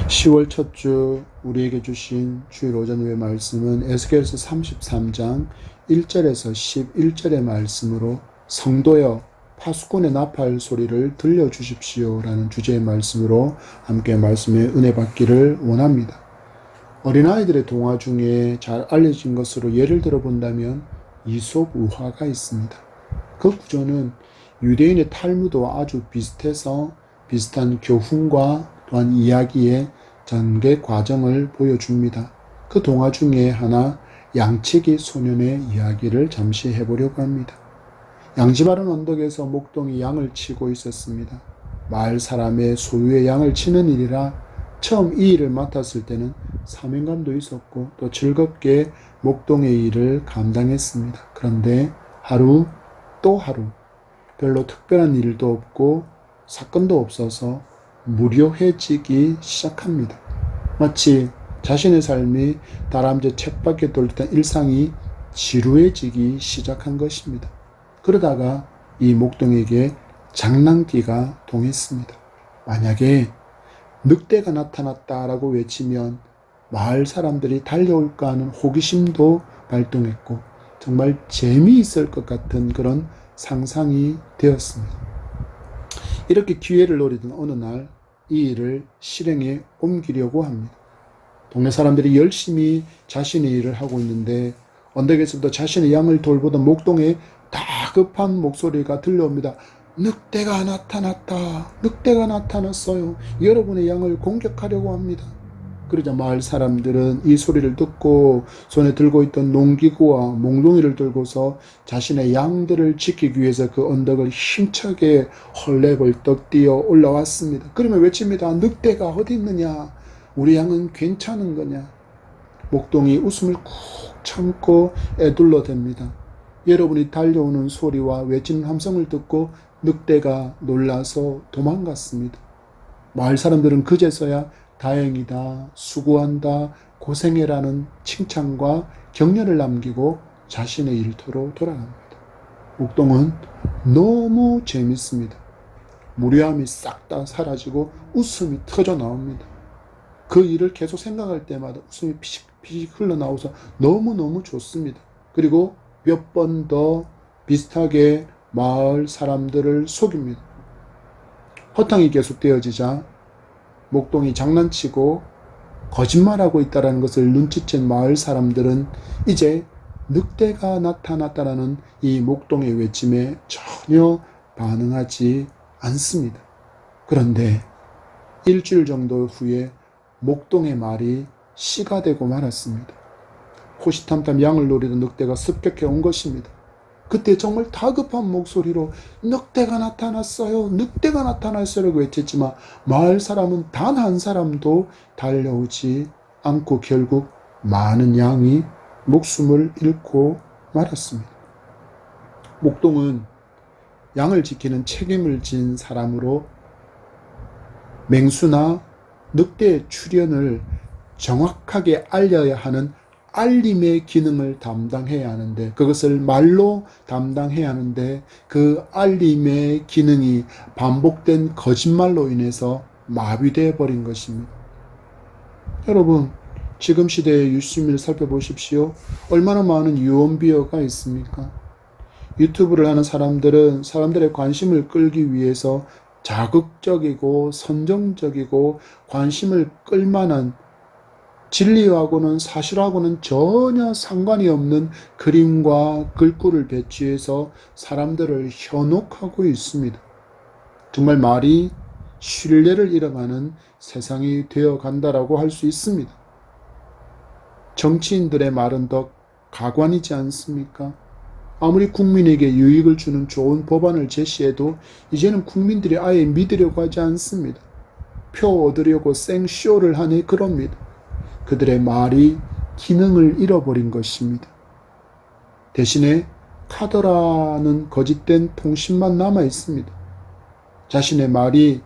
10월 첫 주 우리에게 주신 주일 오전의 말씀은 에스겔서 33장 1절에서 11절의 말씀으로 성도여 파수꾼의 나팔 소리를 들려주십시오 라는 주제의 말씀으로 함께 말씀의 은혜 받기를 원합니다. 어린아이들의 동화 중에 잘 알려진 것으로 예를 들어 본다면 이솝 우화가 있습니다. 그 구조는 유대인의 탈무드와 아주 비슷해서 비슷한 교훈과 또한 이야기의 전개 과정을 보여줍니다. 그 동화 중에 하나 양치기 소년의 이야기를 잠시 해보려고 합니다. 양지바른 언덕에서 목동이 양을 치고 있었습니다. 마을 사람의 소유의 양을 치는 일이라 처음 이 일을 맡았을 때는 사명감도 있었고 또 즐겁게 목동의 일을 감당했습니다. 그런데 하루 또 하루 별로 특별한 일도 없고 사건도 없어서 무료해지기 시작합니다. 마치 자신의 삶이 다람쥐 쳇바퀴 돌던 일상이 지루해지기 시작한 것입니다. 그러다가 이 목동에게 장난기가 동했습니다. 만약에 늑대가 나타났다라고 외치면 마을 사람들이 달려올까 하는 호기심도 발동했고 정말 재미있을 것 같은 그런 상상이 되었습니다. 이렇게 기회를 노리던 어느 날 이 일을 실행에 옮기려고 합니다. 동네 사람들이 열심히 자신의 일을 하고 있는데 언덕에서부터 자신의 양을 돌보던 목동에 다급한 목소리가 들려옵니다. 늑대가 나타났다. 늑대가 나타났어요. 여러분의 양을 공격하려고 합니다. 그러자 마을 사람들은 이 소리를 듣고 손에 들고 있던 농기구와 몽둥이를 들고서 자신의 양들을 지키기 위해서 그 언덕을 힘차게 헐레벌떡 뛰어 올라왔습니다. 그러면 외칩니다. 늑대가 어디 있느냐? 우리 양은 괜찮은 거냐? 목동이 웃음을 꾹 참고 애둘러댑니다. 여러분이 달려오는 소리와 외치는 함성을 듣고 늑대가 놀라서 도망갔습니다. 마을 사람들은 그제서야 다행이다, 수고한다, 고생해라는 칭찬과 격려를 남기고 자신의 일터로 돌아갑니다. 목동은 너무 재밌습니다. 무료함이 싹 다 사라지고 웃음이 터져 나옵니다. 그 일을 계속 생각할 때마다 웃음이 피식피식 흘러나오서 너무너무 좋습니다. 그리고 몇 번 더 비슷하게 마을 사람들을 속입니다. 허탕이 계속되어지자 목동이 장난치고 거짓말하고 있다는 것을 눈치챈 마을 사람들은 이제 늑대가 나타났다라는 이 목동의 외침에 전혀 반응하지 않습니다. 그런데 일주일 정도 후에 목동의 말이 씨가 되고 말았습니다. 호시탐탐 양을 노리던 늑대가 습격해 온 것입니다. 그때 정말 다급한 목소리로 늑대가 나타났어요. 늑대가 나타났어요라고 외쳤지만 마을 사람은 단 한 사람도 달려오지 않고 결국 많은 양이 목숨을 잃고 말았습니다. 목동은 양을 지키는 책임을 진 사람으로 맹수나 늑대의 출현을 정확하게 알려야 하는 알림의 기능을 담당해야 하는데 그것을 말로 담당해야 하는데 그 알림의 기능이 반복된 거짓말로 인해서 마비되어 버린 것입니다. 여러분 지금 시대의 유심을 살펴보십시오. 얼마나 많은 유언비어가 있습니까? 유튜브를 하는 사람들은 사람들의 관심을 끌기 위해서 자극적이고 선정적이고 관심을 끌만한 진리하고는 사실하고는 전혀 상관이 없는 그림과 글꼴을 배치해서 사람들을 현혹하고 있습니다. 정말 말이 신뢰를 잃어가는 세상이 되어간다라고 할 수 있습니다. 정치인들의 말은 더 가관이지 않습니까? 아무리 국민에게 유익을 주는 좋은 법안을 제시해도 이제는 국민들이 아예 믿으려고 하지 않습니다. 표 얻으려고 생쇼를 하니 그럽니다. 그들의 말이 기능을 잃어버린 것입니다. 대신에 카더라는 거짓된 통신만 남아 있습니다. 자신의 말이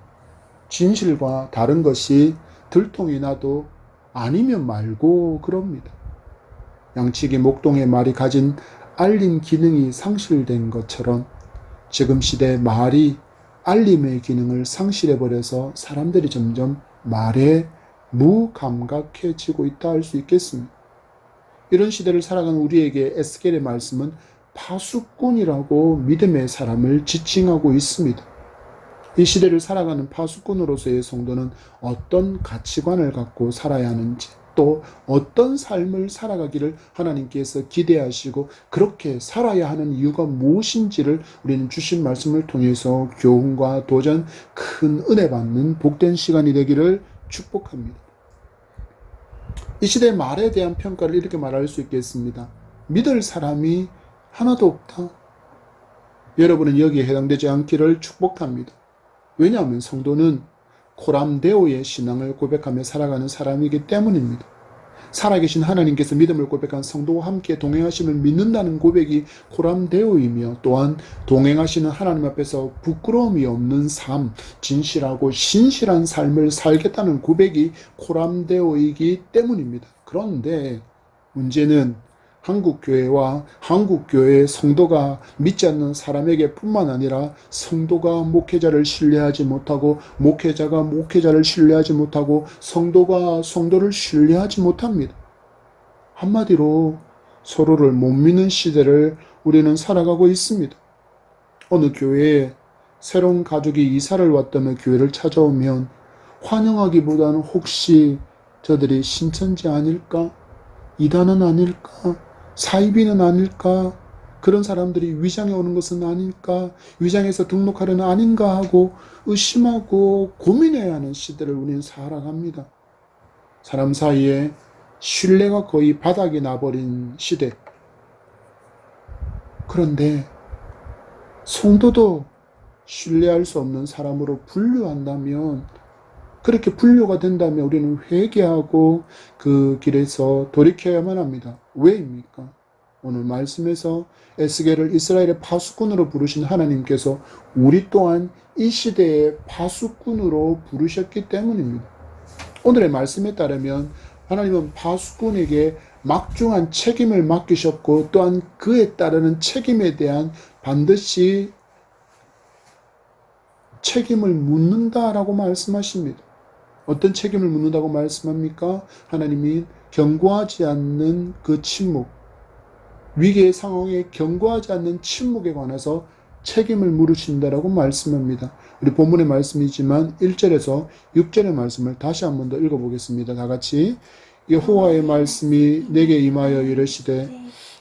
진실과 다른 것이 들통이 나도 아니면 말고 그럽니다. 양치기 목동의 말이 가진 알림 기능이 상실된 것처럼 지금 시대의 말이 알림의 기능을 상실해버려서 사람들이 점점 말에 무감각해지고 있다 할 수 있겠습니다. 이런 시대를 살아가는 우리에게 에스겔의 말씀은 파수꾼이라고 믿음의 사람을 지칭하고 있습니다. 이 시대를 살아가는 파수꾼으로서의 성도는 어떤 가치관을 갖고 살아야 하는지, 또 어떤 삶을 살아가기를 하나님께서 기대하시고 그렇게 살아야 하는 이유가 무엇인지를 우리는 주신 말씀을 통해서 교훈과 도전, 큰 은혜 받는 복된 시간이 되기를 축복합니다. 이 시대의 말에 대한 평가를 이렇게 말할 수 있겠습니다. 믿을 사람이 하나도 없다. 여러분은 여기에 해당되지 않기를 축복합니다. 왜냐하면 성도는 코람데오의 신앙을 고백하며 살아가는 사람이기 때문입니다. 살아계신 하나님께서 믿음을 고백한 성도와 함께 동행하심을 믿는다는 고백이 코람데오이며, 또한 동행하시는 하나님 앞에서 부끄러움이 없는 삶, 진실하고 신실한 삶을 살겠다는 고백이 코람데오이기 때문입니다. 그런데 문제는 한국교회와 한국교회의 성도가 믿지 않는 사람에게 뿐만 아니라 성도가 목회자를 신뢰하지 못하고 목회자가 목회자를 신뢰하지 못하고 성도가 성도를 신뢰하지 못합니다. 한마디로 서로를 못 믿는 시대를 우리는 살아가고 있습니다. 어느 교회에 새로운 가족이 이사를 왔다며 교회를 찾아오면 환영하기보다는 혹시 저들이 신천지 아닐까? 이단은 아닐까? 사이비는 아닐까? 그런 사람들이 위장에 오는 것은 아닐까? 위장에서 등록하려는 아닌가 하고 의심하고 고민해야 하는 시대를 우리는 살아갑니다. 사람 사이에 신뢰가 거의 바닥이 나버린 시대. 그런데 성도도 신뢰할 수 없는 사람으로 분류한다면, 그렇게 분류가 된다면 우리는 회개하고 그 길에서 돌이켜야만 합니다. 왜입니까? 오늘 말씀에서 에스겔을 이스라엘의 파수꾼으로 부르신 하나님께서 우리 또한 이 시대의 파수꾼으로 부르셨기 때문입니다. 오늘의 말씀에 따르면 하나님은 파수꾼에게 막중한 책임을 맡기셨고, 또한 그에 따르는 책임에 대한 반드시 책임을 묻는다라고 말씀하십니다. 어떤 책임을 묻는다고 말씀합니까? 하나님이 경고하지 않는 그 침묵, 위기의 상황에 경고하지 않는 침묵에 관해서 책임을 물으신다라고 말씀합니다. 우리 본문의 말씀이지만 1절에서 6절의 말씀을 다시 한 번 더 읽어보겠습니다. 다 같이. 여호와의 말씀이 내게 임하여 이르시되,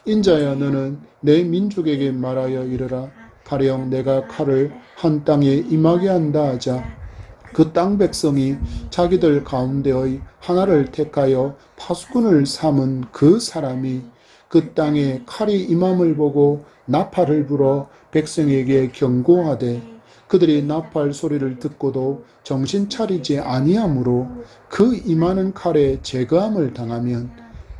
인자야 너는 내 민족에게 말하여 이르라. 가령 내가 칼을 한 땅에 임하게 한다 하자. 그 땅 백성이 자기들 가운데의 하나를 택하여 파수꾼을 삼은 그 사람이 그 땅에 칼이 임함을 보고 나팔을 불어 백성에게 경고하되, 그들이 나팔 소리를 듣고도 정신 차리지 아니하므로 그 임하는 칼에 제거함을 당하면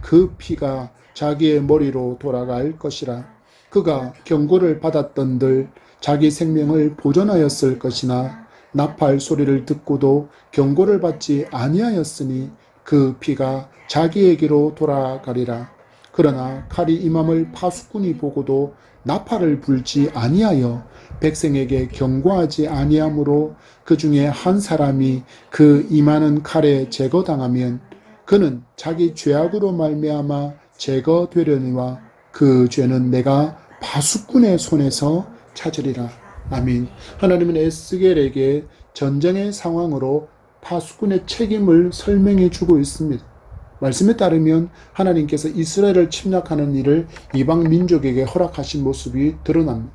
그 피가 자기의 머리로 돌아갈 것이라. 그가 경고를 받았던들 자기 생명을 보존하였을 것이나 나팔 소리를 듣고도 경고를 받지 아니하였으니 그 피가 자기에게로 돌아가리라. 그러나 칼이 임함을 파수꾼이 보고도 나팔을 불지 아니하여 백성에게 경고하지 아니하므로 그 중에 한 사람이 그 임하는 칼에 제거당하면 그는 자기 죄악으로 말미암아 제거되려니와 그 죄는 내가 파수꾼의 손에서 찾으리라. 아멘. 하나님은 에스겔에게 전쟁의 상황으로 파수꾼의 책임을 설명해 주고 있습니다. 말씀에 따르면 하나님께서 이스라엘을 침략하는 일을 이방 민족에게 허락하신 모습이 드러납니다.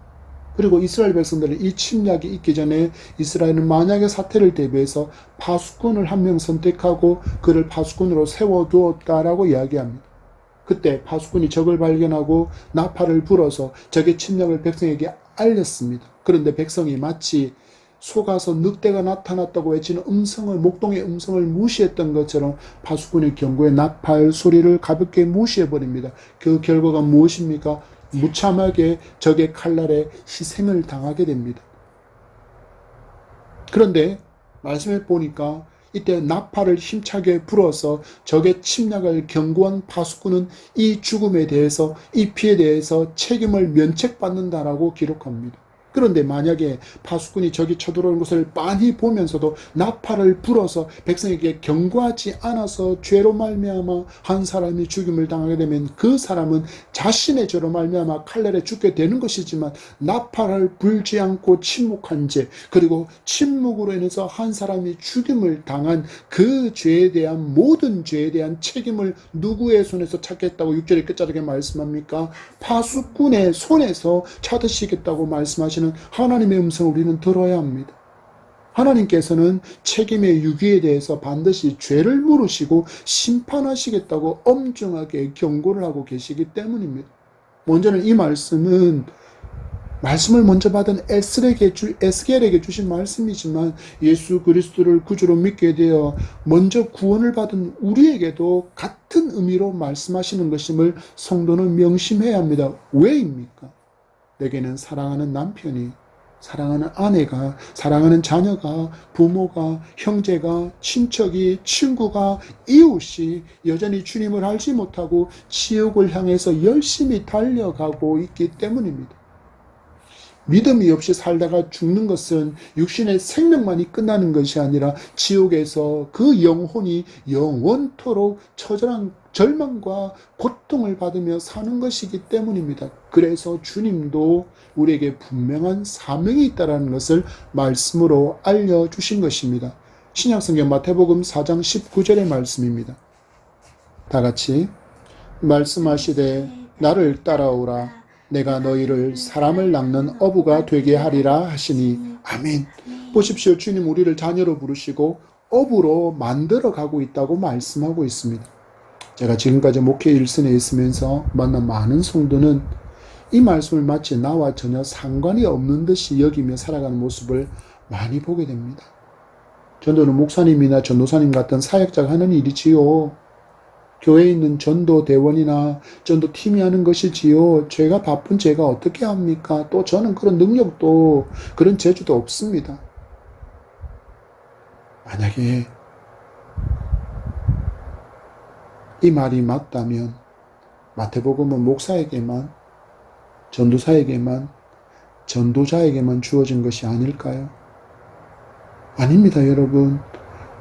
그리고 이스라엘 백성들은 이 침략이 있기 전에 이스라엘은 만약의 사태를 대비해서 파수꾼을 한 명 선택하고 그를 파수꾼으로 세워두었다라고 이야기합니다. 그때 파수꾼이 적을 발견하고 나팔을 불어서 적의 침략을 백성에게 알렸습니다. 그런데 백성이 마치 속아서 늑대가 나타났다고 외치는 음성을, 목동의 음성을 무시했던 것처럼 파수꾼의 경고에 나팔 소리를 가볍게 무시해버립니다. 그 결과가 무엇입니까? 무참하게 적의 칼날에 희생을 당하게 됩니다. 그런데 말씀해 보니까 이때 나팔을 힘차게 불어서 적의 침략을 경고한 파수꾼은 이 죽음에 대해서, 이 피에 대해서 책임을 면책받는다라고 기록합니다. 그런데 만약에 파수꾼이 적이 쳐들어오는 것을 빤히 보면서도 나팔을 불어서 백성에게 경고하지 않아서 죄로 말미암아 한 사람이 죽임을 당하게 되면 그 사람은 자신의 죄로 말미암아 칼날에 죽게 되는 것이지만, 나팔을 불지 않고 침묵한 죄, 그리고 침묵으로 인해서 한 사람이 죽임을 당한 그 죄에 대한, 모든 죄에 대한 책임을 누구의 손에서 찾겠다고 6절의 끝자락에 말씀합니까? 파수꾼의 손에서 찾으시겠다고 말씀하시는 하나님의 음성을 우리는 들어야 합니다. 하나님께서는 책임의 유기에 대해서 반드시 죄를 물으시고 심판하시겠다고 엄중하게 경고를 하고 계시기 때문입니다. 먼저는 이 말씀을 먼저 받은 에스겔에게 주신 말씀이지만, 예수 그리스도를 구주로 믿게 되어 먼저 구원을 받은 우리에게도 같은 의미로 말씀하시는 것임을 성도는 명심해야 합니다. 왜입니까? 내게는 사랑하는 남편이, 사랑하는 아내가, 사랑하는 자녀가, 부모가, 형제가, 친척이, 친구가, 이웃이 여전히 주님을 알지 못하고 지옥을 향해서 열심히 달려가고 있기 때문입니다. 믿음이 없이 살다가 죽는 것은 육신의 생명만이 끝나는 것이 아니라 지옥에서 그 영혼이 영원토록 처절한 절망과 고통을 받으며 사는 것이기 때문입니다. 그래서 주님도 우리에게 분명한 사명이 있다는 것을 말씀으로 알려주신 것입니다. 신약성경 마태복음 4장 19절의 말씀입니다. 다 같이 말씀하시되 나를 따라오라. 내가 너희를 사람을 낚는 어부가 되게 하리라 하시니. 아멘. 보십시오. 주님 우리를 자녀로 부르시고 어부로 만들어 가고 있다고 말씀하고 있습니다. 제가 지금까지 목회 일선에 있으면서 만난 많은 성도는 이 말씀을 마치 나와 전혀 상관이 없는 듯이 여기며 살아가는 모습을 많이 보게 됩니다. 전도는 목사님이나 전도사님 같은 사역자가 하는 일이지요. 교회에 있는 전도대원이나 전도팀이 하는 것이지요. 제가 바쁜 제가 어떻게 합니까? 또 저는 그런 능력도 그런 재주도 없습니다. 만약에 이 말이 맞다면 마태복음은 목사에게만, 전도사에게만, 전도자에게만 주어진 것이 아닐까요? 아닙니다, 여러분.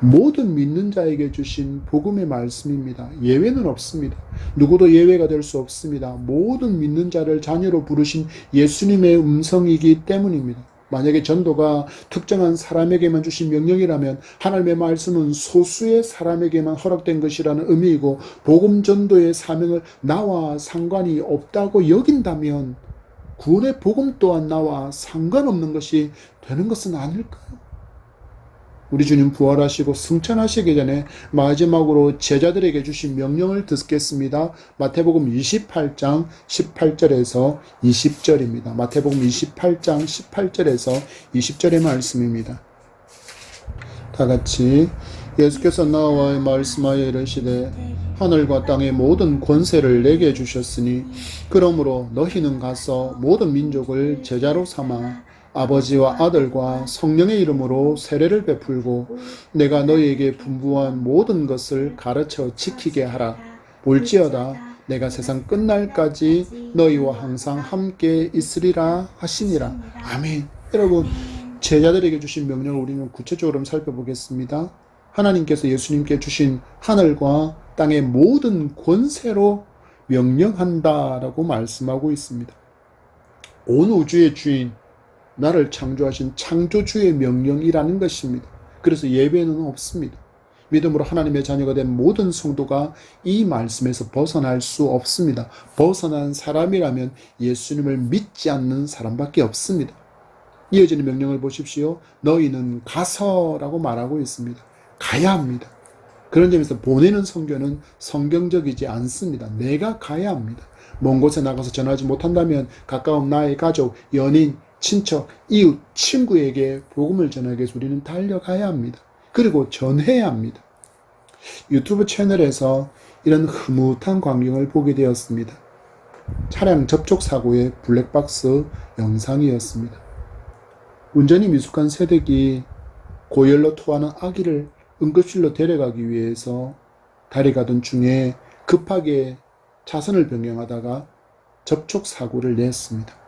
모든 믿는 자에게 주신 복음의 말씀입니다. 예외는 없습니다. 누구도 예외가 될 수 없습니다. 모든 믿는 자를 자녀로 부르신 예수님의 음성이기 때문입니다. 만약에 전도가 특정한 사람에게만 주신 명령이라면 하나님의 말씀은 소수의 사람에게만 허락된 것이라는 의미이고, 복음 전도의 사명을 나와 상관이 없다고 여긴다면 구원의 복음 또한 나와 상관없는 것이 되는 것은 아닐까요? 우리 주님 부활하시고 승천하시기 전에 마지막으로 제자들에게 주신 명령을 듣겠습니다. 마태복음 28장 18절에서 20절입니다. 마태복음 28장 18절에서 20절의 말씀입니다. 다 같이 예수께서 나와 말씀하여 이르시되 하늘과 땅의 모든 권세를 내게 주셨으니 그러므로 너희는 가서 모든 민족을 제자로 삼아 아버지와 아들과 성령의 이름으로 세례를 베풀고 내가 너희에게 분부한 모든 것을 가르쳐 지키게 하라. 볼지어다 내가 세상 끝날까지 너희와 항상 함께 있으리라 하시니라. 아멘. 여러분, 제자들에게 주신 명령을 우리는 구체적으로 살펴보겠습니다. 하나님께서 예수님께 주신 하늘과 땅의 모든 권세로 명령한다라고 말씀하고 있습니다. 온 우주의 주인, 나를 창조하신 창조주의 명령이라는 것입니다. 그래서 예외는 없습니다. 믿음으로 하나님의 자녀가 된 모든 성도가 이 말씀에서 벗어날 수 없습니다. 벗어난 사람이라면 예수님을 믿지 않는 사람밖에 없습니다. 이어지는 명령을 보십시오. 너희는 가서라고 말하고 있습니다. 가야 합니다. 그런 점에서 보내는 선교는 성경적이지 않습니다. 내가 가야 합니다. 먼 곳에 나가서 전하지 못한다면 가까운 나의 가족, 연인, 친척, 이웃, 친구에게 복음을 전하기 위해서 우리는 달려가야 합니다. 그리고 전해야 합니다. 유튜브 채널에서 이런 흐뭇한 광경을 보게 되었습니다. 차량 접촉 사고의 블랙박스 영상이었습니다. 운전이 미숙한 새댁이 고열로 토하는 아기를 응급실로 데려가기 위해서 달에 가던 중에 급하게 차선을 변경하다가 접촉 사고를 냈습니다.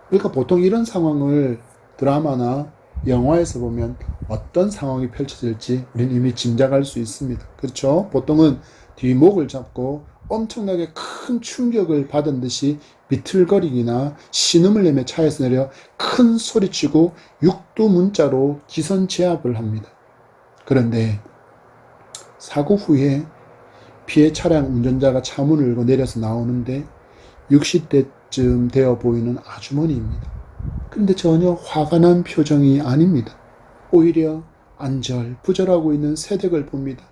그러니까 보통 이런 상황을 드라마나 영화에서 보면 어떤 상황이 펼쳐질지 우리는 이미 짐작할 수 있습니다. 그렇죠? 보통은 뒷목을 잡고 엄청나게 큰 충격을 받은 듯이 비틀거리기나 신음을 내며 차에서 내려 큰 소리치고 육두문자로 기선제압을 합니다. 그런데 사고 후에 피해 차량 운전자가 차문을 열고 내려서 나오는데 60대쯤 되어 보이는 아주머니입니다. 그런데 전혀 화가 난 표정이 아닙니다. 오히려 안절부절하고 있는 새댁을 봅니다.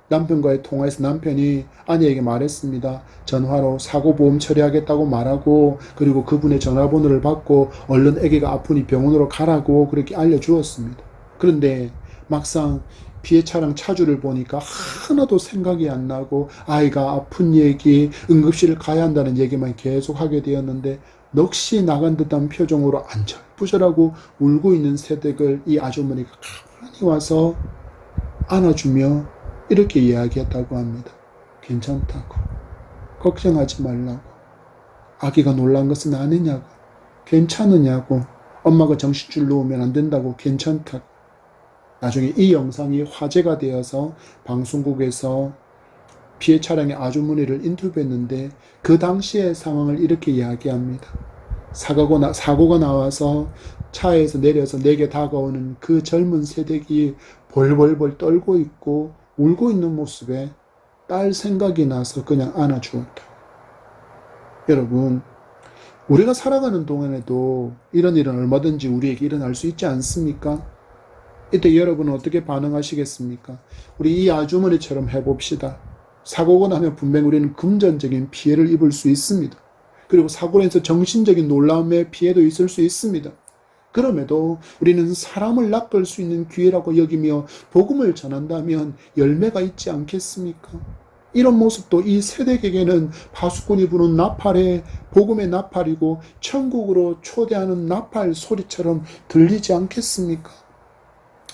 남편과의 통화에서 남편이 아내에게 말했습니다. 전화로 사고보험 처리하겠다고 말하고, 그리고 그분의 전화번호를 받고 얼른 아기가 아프니 병원으로 가라고 그렇게 알려주었습니다. 그런데 막상 피해 차량 차주를 보니까 하나도 생각이 안 나고 아이가 아픈 얘기, 응급실을 가야 한다는 얘기만 계속 하게 되었는데 넋이 나간 듯한 표정으로 안절부절하고 울고 있는 새댁을 이 아주머니가 가만히 와서 안아주며 이렇게 이야기했다고 합니다. 괜찮다고, 걱정하지 말라고, 아기가 놀란 것은 아니냐고, 괜찮으냐고, 엄마가 정신줄 놓으면 안 된다고, 괜찮다고. 나중에 이 영상이 화제가 되어서 방송국에서 피해 차량의 아주머니를 인터뷰했는데 그 당시의 상황을 이렇게 이야기합니다. 사고가 나와서 차에서 내려서 내게 다가오는 그 젊은 새댁이 벌벌벌 떨고 있고 울고 있는 모습에 딸 생각이 나서 그냥 안아주었다. 여러분, 우리가 살아가는 동안에도 이런 일은 얼마든지 우리에게 일어날 수 있지 않습니까? 이때 여러분은 어떻게 반응하시겠습니까? 우리 이 아주머니처럼 해봅시다. 사고가 나면 분명 우리는 금전적인 피해를 입을 수 있습니다. 그리고 사고로 인해서 정신적인 놀라움의 피해도 있을 수 있습니다. 그럼에도 우리는 사람을 낚을 수 있는 기회라고 여기며 복음을 전한다면 열매가 있지 않겠습니까? 이런 모습도 이 세대에게는 파수꾼이 부는 나팔의 복음의 나팔이고 천국으로 초대하는 나팔 소리처럼 들리지 않겠습니까?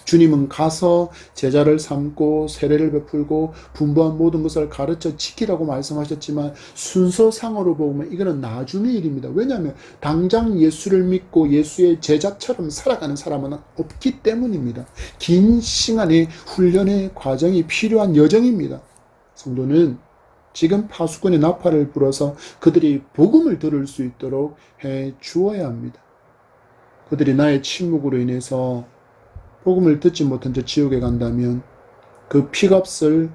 주님은 가서 제자를 삼고 세례를 베풀고 분부한 모든 것을 가르쳐 지키라고 말씀하셨지만 순서상으로 보면 이거는 나중의 일입니다. 왜냐하면 당장 예수를 믿고 예수의 제자처럼 살아가는 사람은 없기 때문입니다. 긴 시간의 훈련의 과정이 필요한 여정입니다. 성도는 지금 파수꾼의 나팔을 불어서 그들이 복음을 들을 수 있도록 해 주어야 합니다. 그들이 나의 침묵으로 인해서 복음을 듣지 못한 채 지옥에 간다면 그 피값을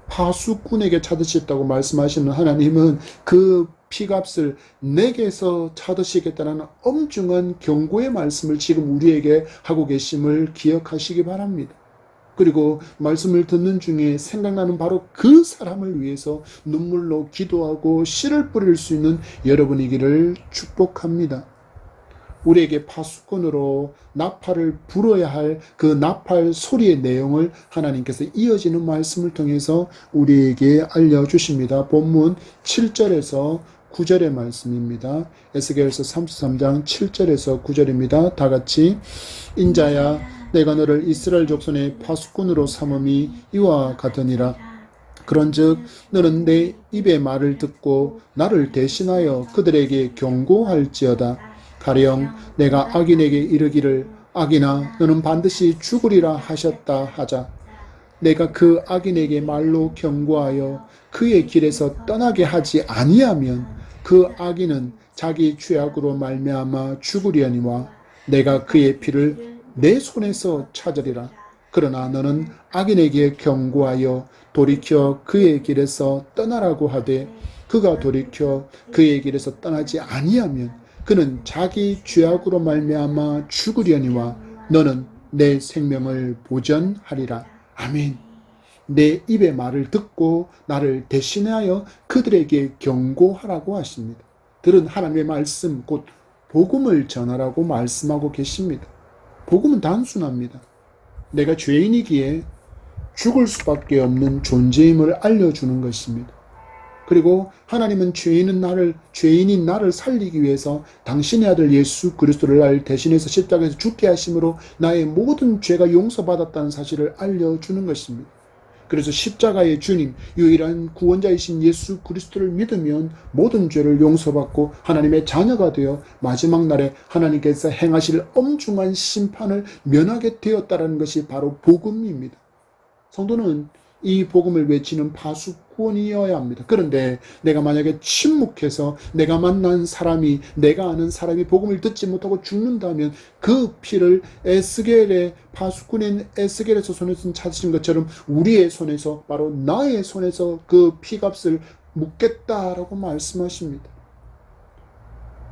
파수꾼에게 찾으셨다고 말씀하시는 하나님은 그 피값을 내게서 찾으시겠다는 엄중한 경고의 말씀을 지금 우리에게 하고 계심을 기억하시기 바랍니다. 그리고 말씀을 듣는 중에 생각나는 바로 그 사람을 위해서 눈물로 기도하고 씨를 뿌릴 수 있는 여러분이기를 축복합니다. 우리에게 파수꾼으로 나팔을 불어야 할 그 나팔 소리의 내용을 하나님께서 이어지는 말씀을 통해서 우리에게 알려주십니다. 본문 7절에서 9절의 말씀입니다. 에스겔서 33장 7절에서 9절입니다. 다 같이 인자야 내가 너를 이스라엘 족속의 파수꾼으로 삼음이 이와 같으니라. 그런즉 너는 내 입의 말을 듣고 나를 대신하여 그들에게 경고할지어다. 가령 내가 악인에게 이르기를 악인아 너는 반드시 죽으리라 하셨다 하자. 내가 그 악인에게 말로 경고하여 그의 길에서 떠나게 하지 아니하면 그 악인은 자기 죄악으로 말미암아 죽으려니와 내가 그의 피를 내 손에서 찾으리라. 그러나 너는 악인에게 경고하여 돌이켜 그의 길에서 떠나라고 하되 그가 돌이켜 그의 길에서 떠나지 아니하면 그는 자기 죄악으로 말미암아 죽으려니와 너는 내 생명을 보전하리라. 아멘. 내 입의 말을 듣고 나를 대신하여 그들에게 경고하라고 하십니다. 들은 하나님의 말씀 곧 복음을 전하라고 말씀하고 계십니다. 복음은 단순합니다. 내가 죄인이기에 죽을 수밖에 없는 존재임을 알려주는 것입니다. 그리고 하나님은 죄인인 나를 살리기 위해서 당신의 아들 예수 그리스도를 날 대신해서 십자가에서 죽게 하심으로 나의 모든 죄가 용서받았다는 사실을 알려주는 것입니다. 그래서 십자가의 주님, 유일한 구원자이신 예수 그리스도를 믿으면 모든 죄를 용서받고 하나님의 자녀가 되어 마지막 날에 하나님께서 행하실 엄중한 심판을 면하게 되었다는 것이 바로 복음입니다. 성도는 이 복음을 외치는 파수꾼이어야 합니다. 그런데 내가 만약에 침묵해서 내가 만난 사람이, 내가 아는 사람이 복음을 듣지 못하고 죽는다면 그 피를 에스겔의 파수꾼인 에스겔에서 손에서 찾으신 것처럼 우리의 손에서, 바로 나의 손에서 그 피값을 묻겠다라고 말씀하십니다.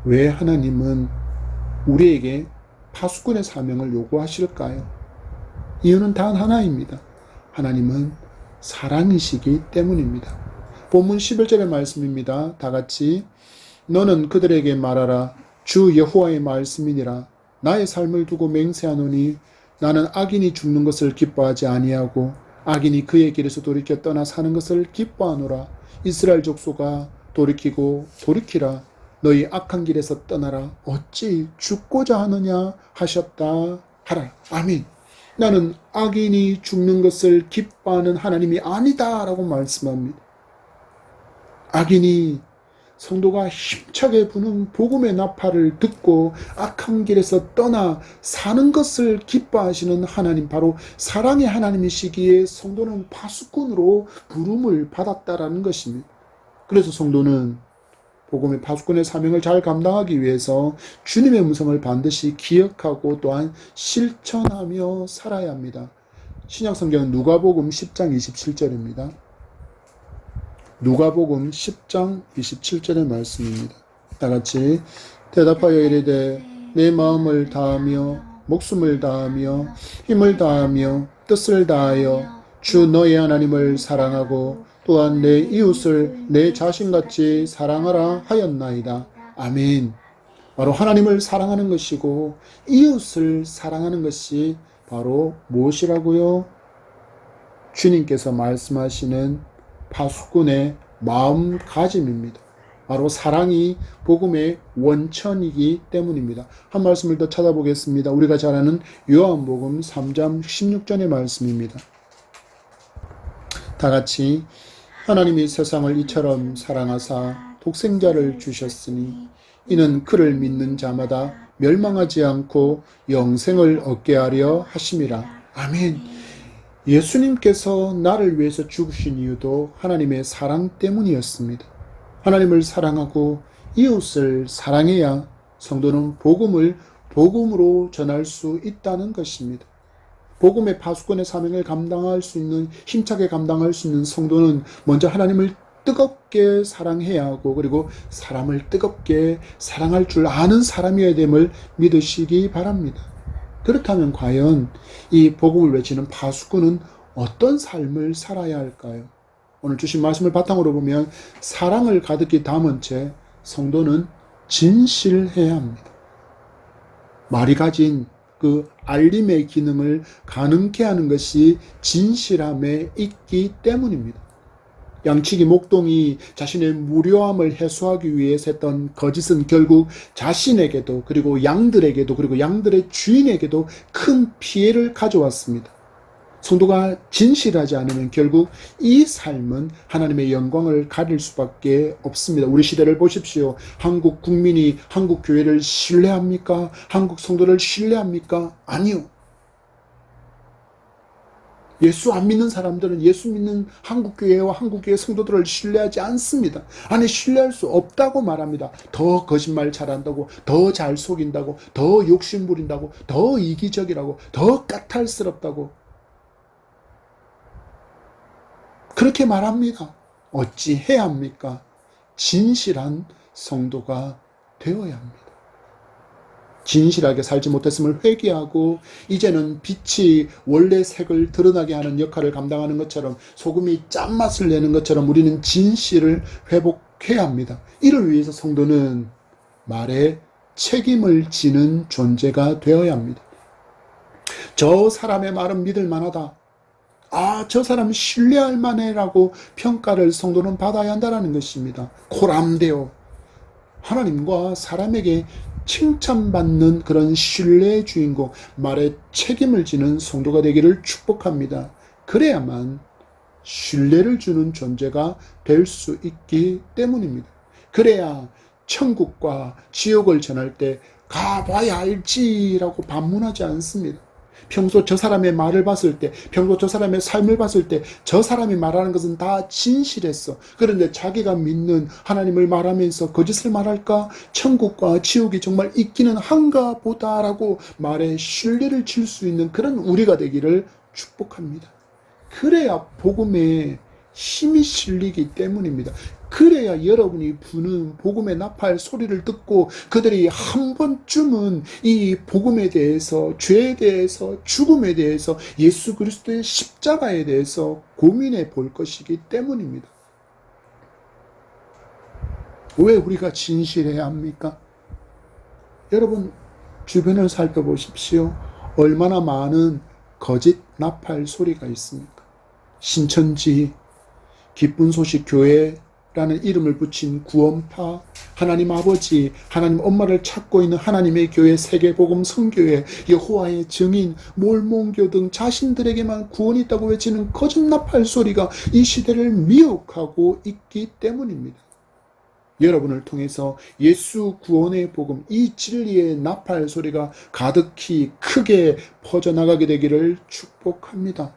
왜 하나님은 우리에게 파수꾼의 사명을 요구하실까요? 이유는 단 하나입니다. 하나님은 사랑이시기 때문입니다. 본문 11절의 말씀입니다. 다 같이 너는 그들에게 말하라. 주 여호와의 말씀이니라. 나의 삶을 두고 맹세하노니 나는 악인이 죽는 것을 기뻐하지 아니하고 악인이 그의 길에서 돌이켜 떠나 사는 것을 기뻐하노라. 이스라엘 족속아 돌이키고 돌이키라. 너희 악한 길에서 떠나라. 어찌 죽고자 하느냐 하셨다 하라. 아멘. 나는 악인이 죽는 것을 기뻐하는 하나님이 아니다라고 말씀합니다. 악인이, 성도가 힘차게 부는 복음의 나팔을 듣고 악한 길에서 떠나 사는 것을 기뻐하시는 하나님, 바로 사랑의 하나님이시기에 성도는 파수꾼으로 부름을 받았다라는 것입니다. 그래서 성도는 복음의 파수꾼의 사명을 잘 감당하기 위해서 주님의 음성을 반드시 기억하고 또한 실천하며 살아야 합니다. 신약성경은 누가복음 10장 27절입니다. 누가복음 10장 27절의 말씀입니다. 다같이 대답하여 이르되 내 마음을 다하며 목숨을 다하며 힘을 다하며 뜻을 다하여 주 너의 하나님을 사랑하고 또한 내 이웃을 내 자신같이 사랑하라 하였나이다. 아멘. 바로 하나님을 사랑하는 것이고 이웃을 사랑하는 것이 바로 무엇이라고요? 주님께서 말씀하시는 파수꾼의 마음가짐입니다. 바로 사랑이 복음의 원천이기 때문입니다. 한 말씀을 더 찾아보겠습니다. 우리가 잘 아는 요한복음 3장 16절의 말씀입니다. 다 같이 하나님이 세상을 이처럼 사랑하사 독생자를 주셨으니 이는 그를 믿는 자마다 멸망하지 않고 영생을 얻게 하려 하심이라. 아멘. 예수님께서 나를 위해서 죽으신 이유도 하나님의 사랑 때문이었습니다. 하나님을 사랑하고 이웃을 사랑해야 성도는 복음을 복음으로 전할 수 있다는 것입니다. 복음의 파수꾼의 사명을 감당할 수 있는, 힘차게 감당할 수 있는 성도는 먼저 하나님을 뜨겁게 사랑해야 하고, 그리고 사람을 뜨겁게 사랑할 줄 아는 사람이어야 됨을 믿으시기 바랍니다. 그렇다면 과연 이 복음을 외치는 파수꾼은 어떤 삶을 살아야 할까요? 오늘 주신 말씀을 바탕으로 보면 사랑을 가득히 담은 채 성도는 진실해야 합니다. 말이 가진 그 알림의 기능을 가능케 하는 것이 진실함에 있기 때문입니다. 양치기 목동이 자신의 무료함을 해소하기 위해서 했던 거짓은 결국 자신에게도, 그리고 양들에게도, 그리고 양들의 주인에게도 큰 피해를 가져왔습니다. 성도가 진실하지 않으면 결국 이 삶은 하나님의 영광을 가릴 수밖에 없습니다. 우리 시대를 보십시오. 한국 국민이 한국 교회를 신뢰합니까? 한국 성도를 신뢰합니까? 아니요. 예수 안 믿는 사람들은 예수 믿는 한국 교회와 한국 교회 성도들을 신뢰하지 않습니다. 아니, 신뢰할 수 없다고 말합니다. 더 거짓말 잘한다고, 더 잘 속인다고, 더 욕심 부린다고, 더 이기적이라고, 더 까탈스럽다고 그렇게 말합니다. 어찌 해야 합니까? 진실한 성도가 되어야 합니다. 진실하게 살지 못했음을 회개하고 이제는 빛이 원래 색을 드러나게 하는 역할을 감당하는 것처럼, 소금이 짠맛을 내는 것처럼 우리는 진실을 회복해야 합니다. 이를 위해서 성도는 말에 책임을 지는 존재가 되어야 합니다. 저 사람의 말은 믿을 만하다. 저 사람 신뢰할 만해라고 평가를 성도는 받아야 한다는 것입니다. 코람데오. 하나님과 사람에게 칭찬받는 그런 신뢰의 주인공, 말에 책임을 지는 성도가 되기를 축복합니다. 그래야만 신뢰를 주는 존재가 될 수 있기 때문입니다. 그래야 천국과 지옥을 전할 때 가봐야 알지라고 반문하지 않습니다. 평소 저 사람의 말을 봤을 때, 평소 저 사람의 삶을 봤을 때 저 사람이 말하는 것은 다 진실했어. 그런데 자기가 믿는 하나님을 말하면서 거짓을 말할까? 천국과 지옥이 정말 있기는 한가 보다라고 말에 신뢰를 질 수 있는 그런 우리가 되기를 축복합니다. 그래야 복음에 힘이 실리기 때문입니다. 그래야 여러분이 부는 복음의 나팔 소리를 듣고 그들이 한 번쯤은 이 복음에 대해서, 죄에 대해서, 죽음에 대해서, 예수 그리스도의 십자가에 대해서 고민해 볼 것이기 때문입니다. 왜 우리가 진실해야 합니까? 여러분 주변을 살펴보십시오. 얼마나 많은 거짓 나팔 소리가 있습니까? 신천지, 기쁜 소식 교회라는 이름을 붙인 구원파, 하나님 아버지, 하나님 엄마를 찾고 있는 하나님의 교회, 세계복음 선교회, 여호와의 증인, 몰몬교 등 자신들에게만 구원이 있다고 외치는 거짓 나팔 소리가 이 시대를 미혹하고 있기 때문입니다. 여러분을 통해서 예수 구원의 복음, 이 진리의 나팔 소리가 가득히 크게 퍼져나가게 되기를 축복합니다.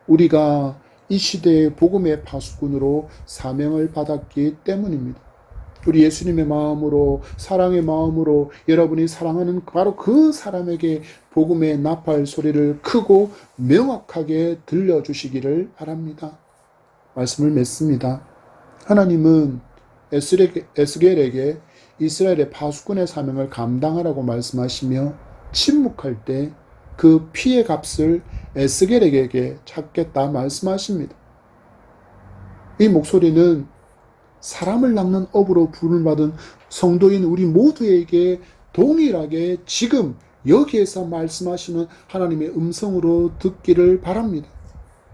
우리가 이 시대의 복음의 파수꾼으로 사명을 받았기 때문입니다. 우리 예수님의 마음으로, 사랑의 마음으로 여러분이 사랑하는 바로 그 사람에게 복음의 나팔 소리를 크고 명확하게 들려주시기를 바랍니다. 말씀을 맺습니다. 하나님은 에스겔에게 이스라엘의 파수꾼의 사명을 감당하라고 말씀하시며 침묵할 때 그 피의 값을 에스겔에게 찾겠다 말씀하십니다. 이 목소리는 사람을 낚는 업으로 부름을 받은 성도인 우리 모두에게 동일하게 지금 여기에서 말씀하시는 하나님의 음성으로 듣기를 바랍니다.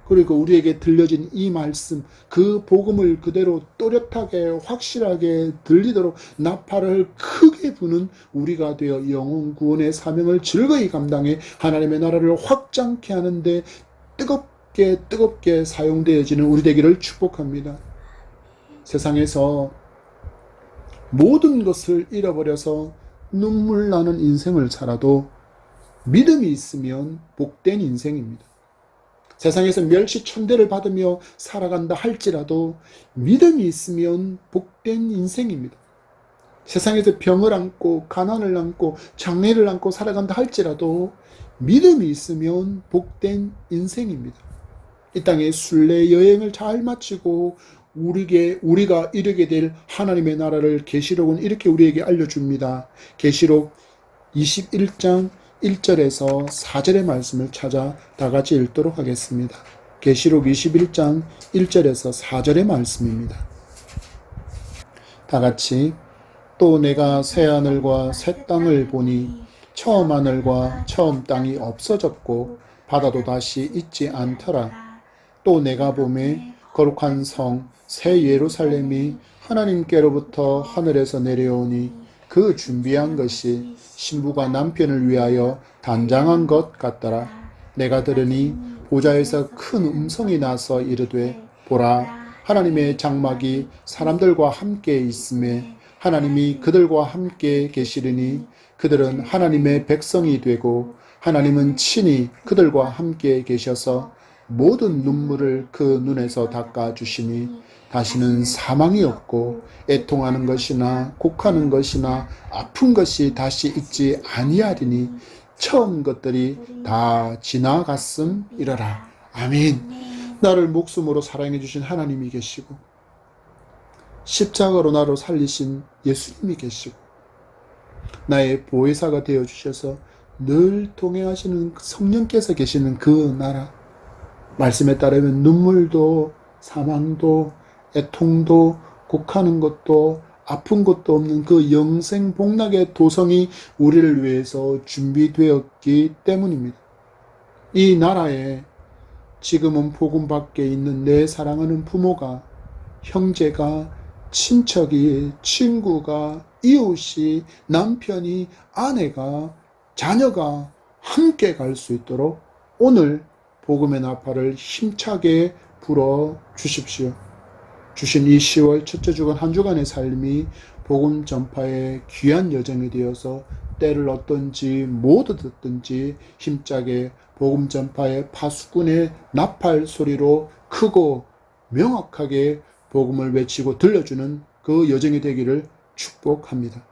그리고 우리에게 들려진 이 말씀, 그 복음을 그대로 또렷하게 확실하게 들리도록 나팔을 크게 부는 우리가 되어 영혼 구원의 사명을 즐거이 감당해 하나님의 나라를 확장케 하는데 뜨겁게 사용되어지는 우리 되기를 축복합니다. 세상에서 모든 것을 잃어버려서 눈물 나는 인생을 살아도 믿음이 있으면 복된 인생입니다. 세상에서 멸시천대를 받으며 살아간다 할지라도 믿음이 있으면 복된 인생입니다. 세상에서 병을 안고 가난을 안고 장애를 안고 살아간다 할지라도 믿음이 있으면 복된 인생입니다. 이 땅의 순례 여행을 잘 마치고 우리가 이르게 될 하나님의 나라를 계시록은 이렇게 우리에게 알려줍니다. 계시록 21장 1절에서 4절의 말씀을 찾아 다 같이 읽도록 하겠습니다. 계시록 21장 1절에서 4절의 말씀입니다. 다 같이 또 내가 새 하늘과 새 땅을 보니 처음 하늘과 처음 땅이 없어졌고 바다도 다시 있지 않더라. 또 내가 보매 거룩한 성 새 예루살렘이 하나님께로부터 하늘에서 내려오니 그 준비한 것이 신부가 남편을 위하여 단장한 것 같더라. 내가 들으니 보좌에서 큰 음성이 나서 이르되 보라 하나님의 장막이 사람들과 함께 있음에 하나님이 그들과 함께 계시리니 그들은 하나님의 백성이 되고 하나님은 친히 그들과 함께 계셔서 모든 눈물을 그 눈에서 닦아주시니 다시는 사망이 없고 애통하는 것이나 곡하는 것이나 아픈 것이 다시 있지 아니하리니 처음 것들이 다 지나갔음이러라. 아멘. 나를 목숨으로 사랑해 주신 하나님이 계시고 십자가로 나를 살리신 예수님이 계시고 나의 보혜사가 되어 주셔서 늘 동행하시는 성령께서 계시는 그 나라, 말씀에 따르면 눈물도 사망도 애통도 곡하는 것도 아픈 것도 없는 그 영생 복락의 도성이 우리를 위해서 준비되었기 때문입니다. 이 나라에 지금은 복음 밖에 있는 내 사랑하는 부모가, 형제가, 친척이, 친구가, 이웃이, 남편이, 아내가, 자녀가 함께 갈 수 있도록 오늘 복음의 나팔을 힘차게 풀어 주십시오. 주신 이 10월 첫째 주간 한 주간의 삶이 복음 전파의 귀한 여정이 되어서 때를 얻든지 못 얻든지 힘차게 복음 전파의 파수꾼의 나팔 소리로 크고 명확하게 복음을 외치고 들려주는 그 여정이 되기를 축복합니다.